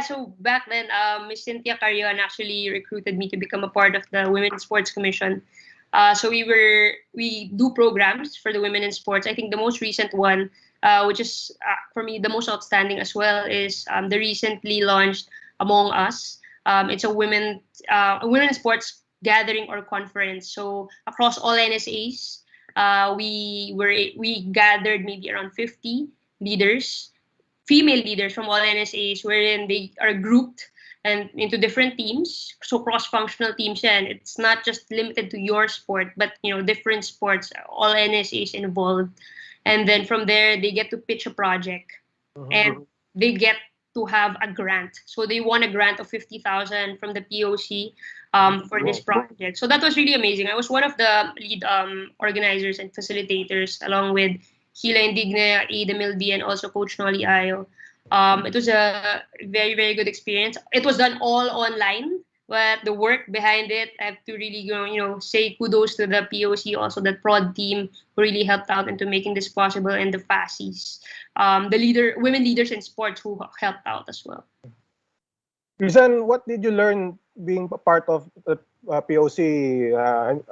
So back then, Miss Cynthia Carrion actually recruited me to become a part of the Women's Sports Commission. So we do programs for the women in sports. I think the most recent one, which is for me the most outstanding as well, is the recently launched Among Us. It's a women sports gathering or conference. So across all NSAs, we gathered maybe around 50 leaders, female leaders from all NSAs, wherein they are grouped and into different teams, so cross-functional teams. And it's not just limited to your sport, but different sports, all NSAs involved. And then from there, they get to pitch a project, and they get to have a grant. So they won a grant of 50,000 from the POC for this project. So that was really amazing. I was one of the lead organizers and facilitators, along with Hila Indigne, Ada Milby, and also Coach Nolly Ayo. It was a very, very good experience. It was done all online, but the work behind it, I have to really say kudos to the POC, also the prod team who really helped out into making this possible, and the FASIs, the women leaders in sports who helped out as well. Krizanne, what did you learn being a part of the POC?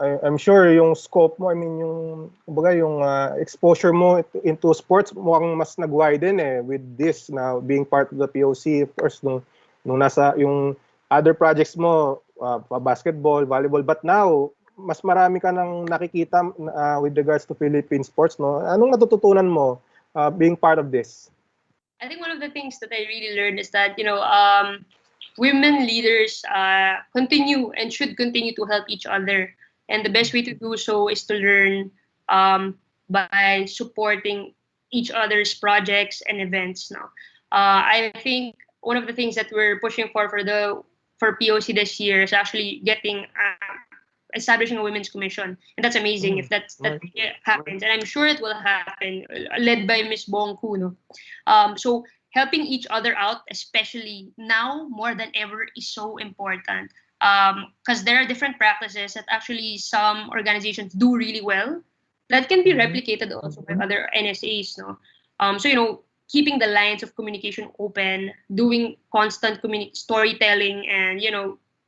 I'm sure yung scope mo, I mean yung exposure mo into sports mukhang mas nag-widen with this now being part of the POC. Of course, nung nasa yung other projects mo, basketball, volleyball, but now mas marami ka nang nakikita with regards to Philippine sports, no? Anong natututunan mo being part of this? I think one of the things that I really learned is that women leaders continue and should continue to help each other, and the best way to do so is to learn by supporting each other's projects and events. Now, I think one of the things that we're pushing for POC this year is actually getting establishing a women's commission, and that's amazing if that happens, and I'm sure it will happen, led by Miss Bong Kuno. So helping each other out, especially now more than ever, is so important, because there are different practices that actually some organizations do really well that can be replicated also by other NSAs. No, so keeping the lines of communication open, doing constant storytelling, and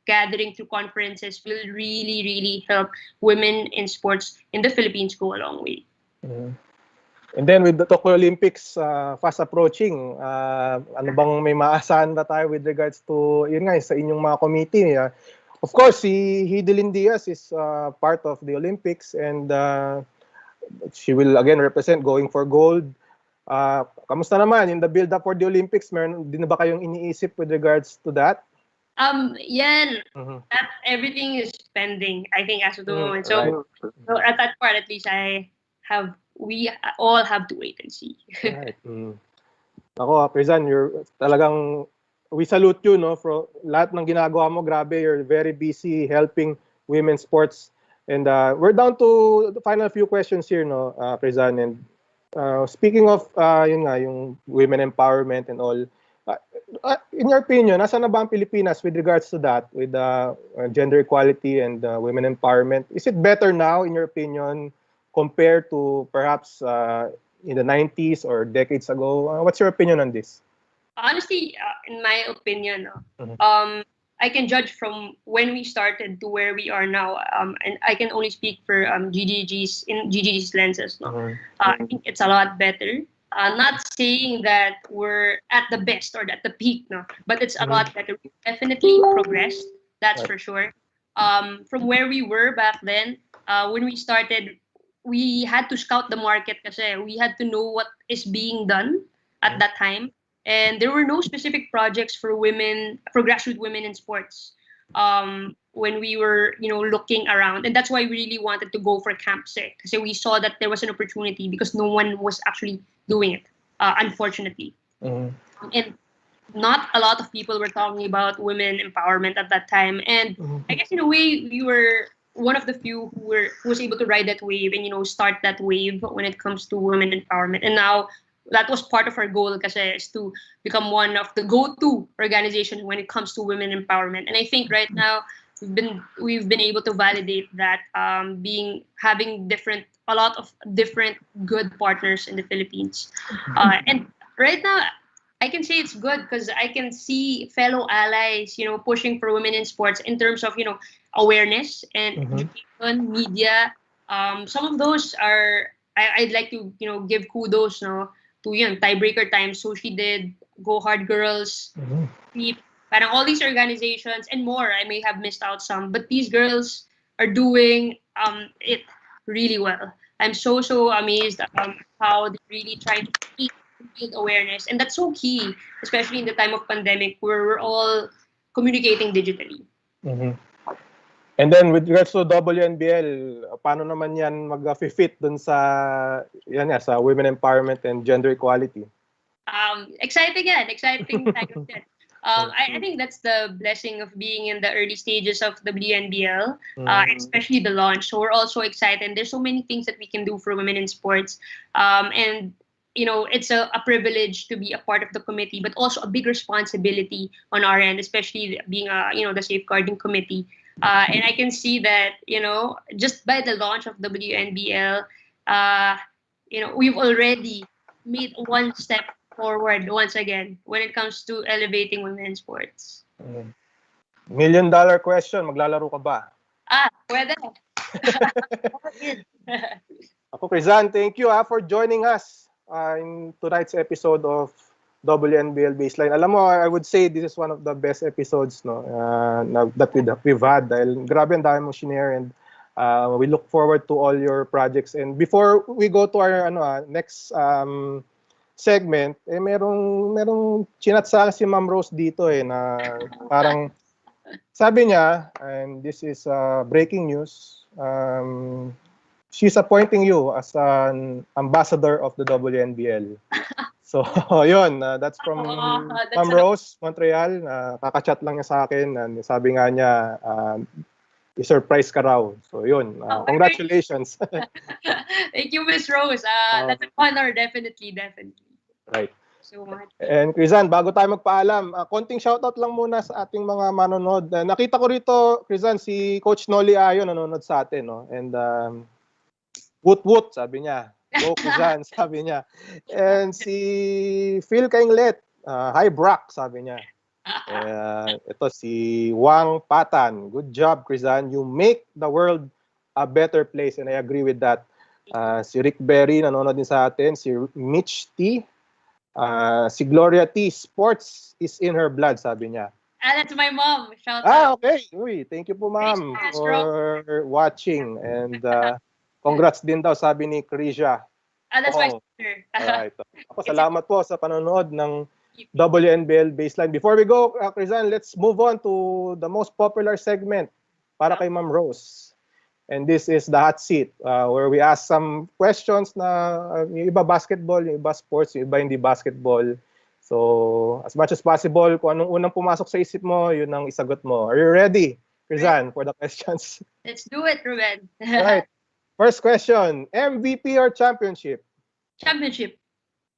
gathering through conferences will really, really help women in sports in the Philippines go a long way. And then with the Tokyo Olympics fast approaching, ano bang may maasahan ba tayo with regards to yun nga sa inyong mga committee? Of course, si Hidilyn Diaz is part of the Olympics, and she will again represent going for gold. Kamusta naman in the build-up for the Olympics? Meron din ba kayong iniisip with regards to that? That everything is pending, I think, as of the moment. So at that part, at least we all have to wait and see. Right. Ako, Krizanne, we salute you, no, for lahat ng ginagawa mo. Grabe, you're very busy helping women's sports. And we're down to the final few questions here, no, Krizanne. And speaking of yung women empowerment and all, in your opinion, nasa na ba ang Pilipinas with regards to that, with gender equality and women empowerment? Is it better now, in your opinion, compared to perhaps in the 90s or decades ago? What's your opinion on this? Honestly, in my opinion, I can judge from when we started to where we are now, and I can only speak for GGG's lenses. No? I think it's a lot better. Not saying that we're at the best or at the peak, no, but it's a lot better. We've definitely progressed, that's for sure. From where we were back then, when we started, we had to scout the market kasi we had to know what is being done at that time. And there were no specific projects for grassroots women in sports when we were, looking around. And that's why we really wanted to go for Camp Sec, because we saw that there was an opportunity because no one was actually doing it, unfortunately. And not a lot of people were talking about women empowerment at that time. And I guess in a way, we were one of the few who was able to ride that wave and, start that wave when it comes to women empowerment. And now that was part of our goal kasi is to become one of the go-to organizations when it comes to women empowerment. And I think right now we've been able to validate that, having a lot of different good partners in the Philippines. And right now I can say it's good because I can see fellow allies, pushing for women in sports in terms of, awareness and education, media. Some of those are, I'd like to, give kudos, to Tiebreaker Times, So She Did, Go Hard Girls, parang all these organizations and more. I may have missed out some, but these girls are doing it really well. I'm so amazed how they really try to build awareness, and that's so key, especially in the time of pandemic where we're all communicating digitally. Mhm. And then with regards to WNBL, paano naman yan mag-fit dun sa yan nga, sa women empowerment and gender equality? Exciting yan, exciting time yan. I think that's the blessing of being in the early stages of WNBL, especially the launch. So we're also excited. There's so many things that we can do for women in sports, and it's a privilege to be a part of the committee, but also a big responsibility on our end, especially being the safeguarding committee. And I can see that just by the launch of WNBL, we've already made one step forward once again when it comes to elevating women's sports. $1 million question, maglalaro ka ba? Pwede. Ako, Krizanne, thank you for joining us in tonight's episode of WNBL Baseline. Alam mo, I would say this is one of the best episodes that we've had dahil grabe ang dami mong shinare, and we look forward to all your projects. And before we go to our next segment, merong chinat sa akin si Ma'am Rose dito na parang sabi niya, and this is breaking news, she's appointing you as an ambassador of the WNBL. So, yun, that's from Ma'am Rose, Montreal. Kakachat lang niya sa akin, and sabi nga niya, i-surprise ka raw. So, yun, congratulations. Thank you, Miss Rose. That's an honor, definitely. Right. So much. And Krizanne, bago tayo magpaalam, konting shoutout lang muna sa ating mga manonood. Nakita ko rito, Krizanne, si Coach Noli Ayo nanonood sa atin, no? And woot, sabi niya. Go, Krizanne, sabi niya. And si Phil Kainglet, hi, Brock, sabi niya. Ito si Wang Patan. Good job, Krizanne. You make the world a better place, and I agree with that. Si Rick Berry, nanonood din sa atin. Si Mitch T. Si Gloria T. Sports is in her blood, sabi niya. That's my mom. Shout out. Okay. Uy, thank you po, ma'am, for watching. And congrats din daw, sabi ni Krisha. That's my sister. Alright. Ako, salamat po sa panonood ng WNBL Baseline. Before we go, Krizanne, let's move on to the most popular segment para kay Ma'am Rose. And this is the hot seat, where we ask some questions na yung iba basketball, yung iba sports, yung iba hindi basketball. So, as much as possible, kung anong unang pumasok sa isip mo, yun ang isagot mo. Are you ready, Krizanne, for the questions? Let's do it, Ruben. Right. First question, MVP or championship? Championship.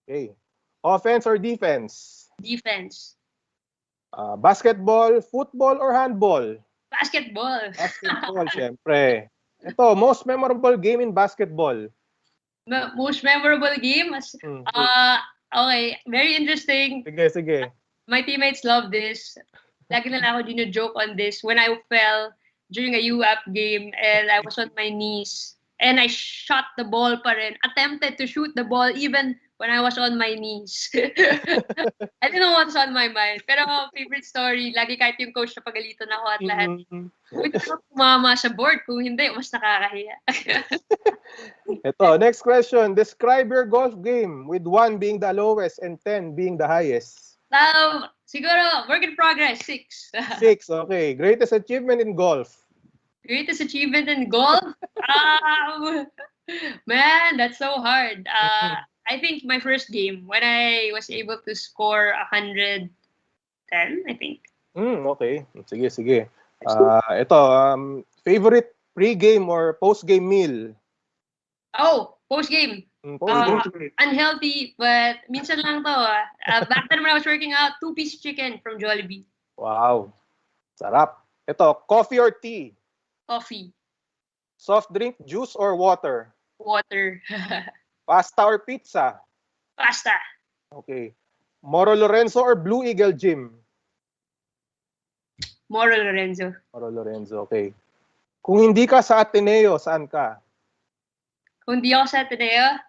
Okay. Offense or defense? Defense. Basketball, football, or handball? Basketball. Basketball, syempre. Ito, most memorable game in basketball. Most memorable game? Okay, very interesting. Sige. My teammates love this. Lagi na lang ako dino-joke on this. When I fell during a UAP game and I was on my knees and I shot the ball pa rin. Attempted to shoot the ball even when I was on my knees. I don't know what's on my mind. Pero favorite story, lagi kahit yung coach na pagalitan ako at lahat. Pwede ka pumama sa board. Kung hindi, mas nakakahiya. Ito, next question. Describe your golf game with 1 being the lowest and 10 being the highest. Siguro, work in progress, 6. 6, okay. Greatest achievement in golf. Greatest achievement in golf? Man, that's so hard. I think my first game, when I was able to score 110, I think. Okay. Sige. Ito, favorite pre-game or post-game meal? Oh, post-game. Post-game. Unhealthy, but minsan lang to. Back then when I was working out, 2-piece chicken from Jollibee. Wow. Sarap. Ito, coffee or tea? Coffee. Soft drink, juice, or water? Water. Pasta or pizza? Pasta. Okay. Moro Lorenzo or Blue Eagle Gym? Moro Lorenzo. Moro Lorenzo, okay. Kung hindi ka sa Ateneo, saan ka? Kung di ako sa Ateneo,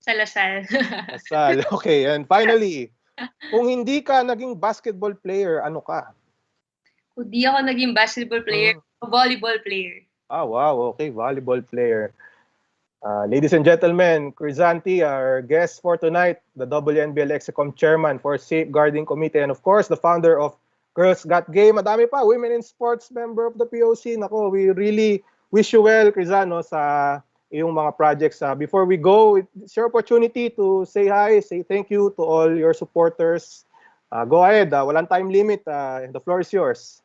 sa Lasal. Lasal, okay. And finally, kung hindi ka naging basketball player, ano ka? Kung di ako naging basketball player, volleyball player. Wow, okay. Volleyball player. Ladies and gentlemen, Krizanne, our guest for tonight, the WNBL Execom Chairman for Safeguarding Committee, and of course, the founder of Girls Got Game. Madami pa, Women in Sports member of the POC. Nako, we really wish you well, Krizanne, no, sa iyong mga projects. Before we go, it's your opportunity to say hi, say thank you to all your supporters. Go ahead, walang time limit. The floor is yours.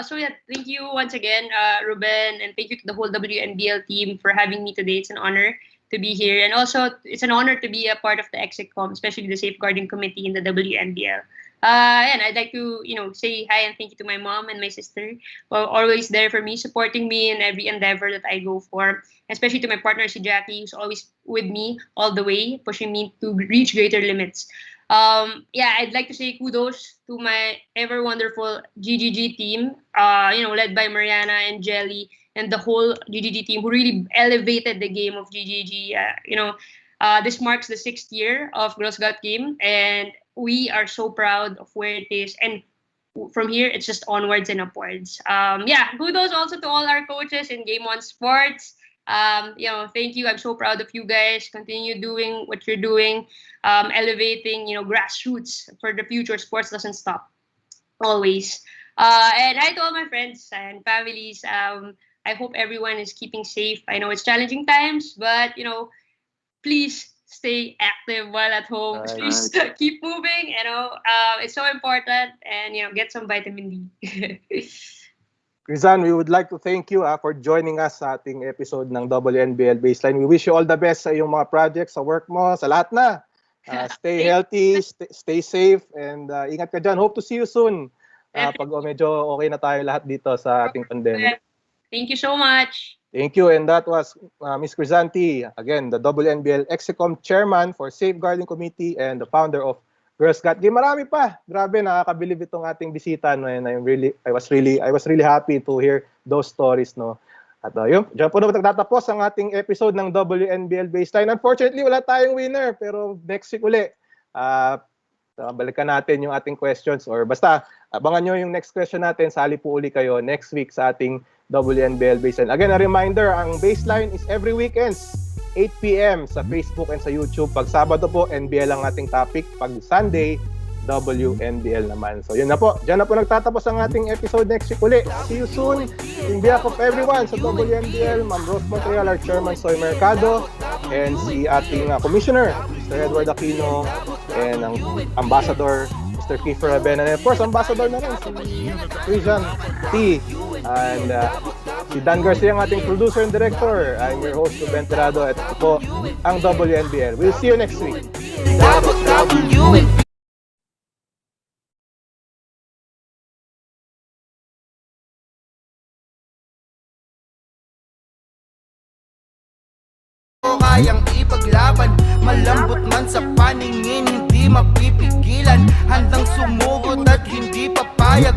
So yeah, thank you once again, Ruben, and thank you to the whole WNBL team for having me today. It's an honor to be here, and also it's an honor to be a part of the Execom, especially the Safeguarding Committee in the WNBL. And I'd like to, say hi and thank you to my mom and my sister, who are always there for me, supporting me in every endeavor that I go for. Especially to my partner, si Jackie, who's always with me all the way, pushing me to reach greater limits. I'd like to say kudos to my ever wonderful GGG team, led by Mariana and Jelly and the whole GGG team who really elevated the game of GGG. This marks the 6th year of Girls Got Game, and we are so proud of where it is. And from here, it's just onwards and upwards. Kudos also to all our coaches in Game 1 Sports. Thank you. I'm so proud of you guys. Continue doing what you're doing, elevating, grassroots for the future. Sports doesn't stop, always. And hi to all my friends and families. I hope everyone is keeping safe. I know it's challenging times, but please stay active while at home. Please keep moving. It's so important, and get some vitamin D. Krizanne, we would like to thank you for joining us sa ating episode ng WNBL Baseline. We wish you all the best sa iyong mga projects, sa work mo, sa lahat na. Stay healthy, stay safe, and ingat ka dyan. Hope to see you soon pag medyo okay na tayo lahat dito sa ating pandemic. Thank you so much. Thank you, and that was Ms. Krizanne, again, the WNBL Execom Chairman for Safeguarding Committee and the founder of Girls Got Game. Marami pa. Grabe, nakakabilib itong ating bisita, no? And I was really happy to hear those stories, no. At yun, diyan po na nagtatapos ang ating episode ng WNBL Baseline. Unfortunately, wala tayong winner, pero next week uli. Balikan natin yung ating questions, or basta abangan nyo yung next question natin. Sali po uli kayo next week sa ating WNBL Baseline. Again, a reminder, ang Baseline is every weekends, 8 p.m. sa Facebook and sa YouTube. Pag Sabado po, NBL ang ating topic. Pag Sunday, WNBL naman. So yun na po. Diyan na po nagtatapos ang ating episode. Next week uli. See you soon. In behalf of everyone sa WNBL, Ma'am Rose Montreal, our Chairman Soy Mercado, and si ating Commissioner, Mr. Edward Aquino, and ang Ambassador, Mr. Kiefer Rabena. And of course, Ambassador na rin si Krizanne T. And si Dan Garcia, ang ating producer and director. I'm your host, Ruben Terado, at ito po ang WNBL. We'll see you next week. Kayang ipaglaban, malambot man sa paningin, hindi mapipigilan, handang sumugod at hindi papayag